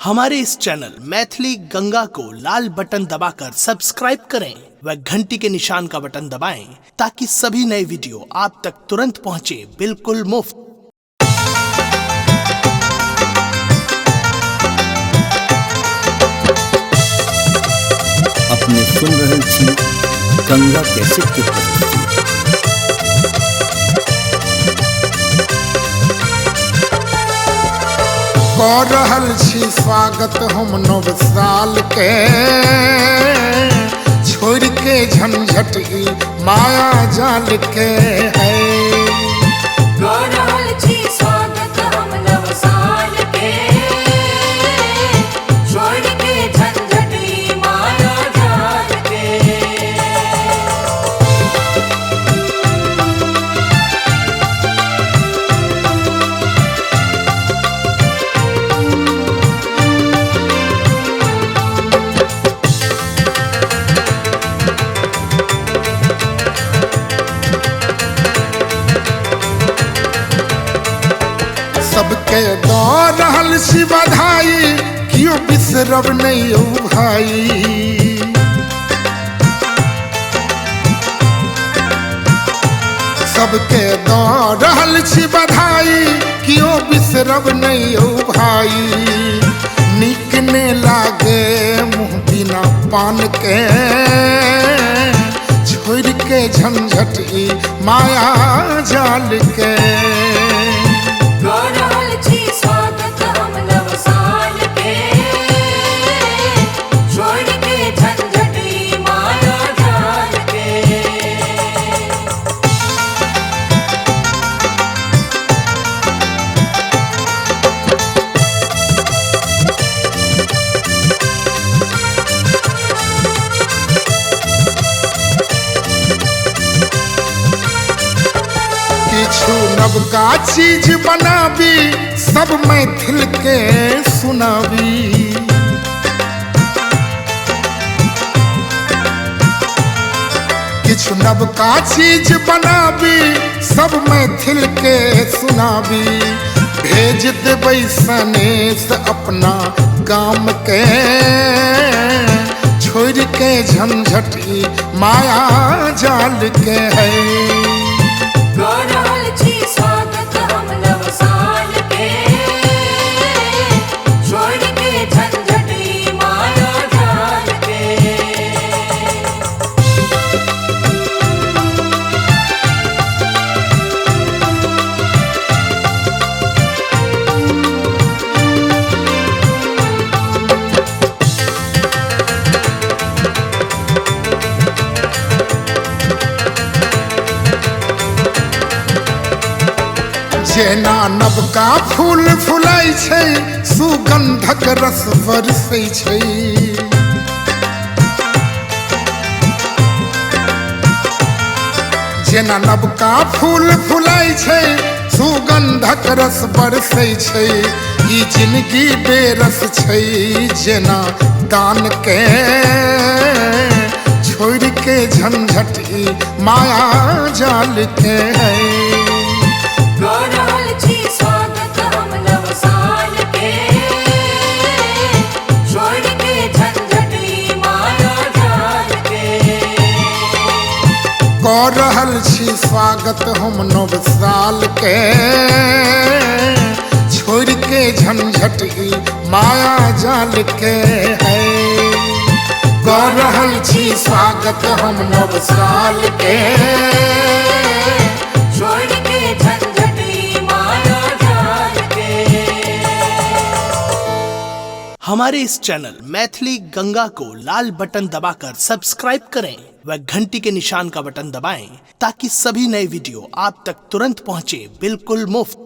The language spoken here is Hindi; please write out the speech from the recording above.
हमारे इस चैनल मैथिली गंगा को लाल बटन दबाकर सब्सक्राइब करें व घंटी के निशान का बटन दबाएं ताकि सभी नए वीडियो आप तक तुरंत पहुंचे बिल्कुल मुफ्त। अपने सुन रहल छी गंगा कैसेट के प्रस्तुति। कर रहल छी स्वागत हम नव साल के, छोड़ के झंझट ई माया जाल के है। कर रहल छी स्वागत हम नव साल के, छोड़ के झंझट ई माया जाल के। सबके दऽ रहल छी बधाई, कियो बिसरब नहीं ओ भाई। सबके दऽ रहल छी बधाई, कियो बिसरब नहीं ओ भाई। नीक ने लागे मुँह बिना पान के, छोड़ के झंझट ई माया जाल के। कर रहल छी स्वागत हम नव साल के, छोड़ के झंझट ई माया जाल के। किछु नवका चीज बनाबी, सब मैथिल के सुनाबी। किछु नवका चीज बनाबी, सब मैथिल के सुनाबी। भेज देबै सनेश अपना गाम के, छोड़ के झंझट ई माया जाल के है। कर रहल छी स्वागत हम नव साल के, छोड़ के झंझट ई माया जाल के। जेना नवका फूल फुलाइ छै, सुगंधक रस बरसै छै। जेना नवका फूल फुलाइ छै, सुगंधक रस बरसै छै। ई जिंदगी बेरस छै जेना दान के, छोड़ के झंझट ई माया जाल के है। कर रहल छी स्वागत हम नव साल के, छोड़ के झंझट ई माया जाल के। कर रहल छी स्वागत हम नव साल के, छोड़ के झंझट ई माया जाल के है। कर रहल छी स्वागत हम नव साल के, छोड़ के झंझट ई माया जाल के। हमारे इस चैनल मैथिली गंगा को लाल बटन दबाकर सब्सक्राइब करें व घंटी के निशान का बटन दबाएं ताकि सभी नए वीडियो आप तक तुरंत पहुंचे बिल्कुल मुफ्त।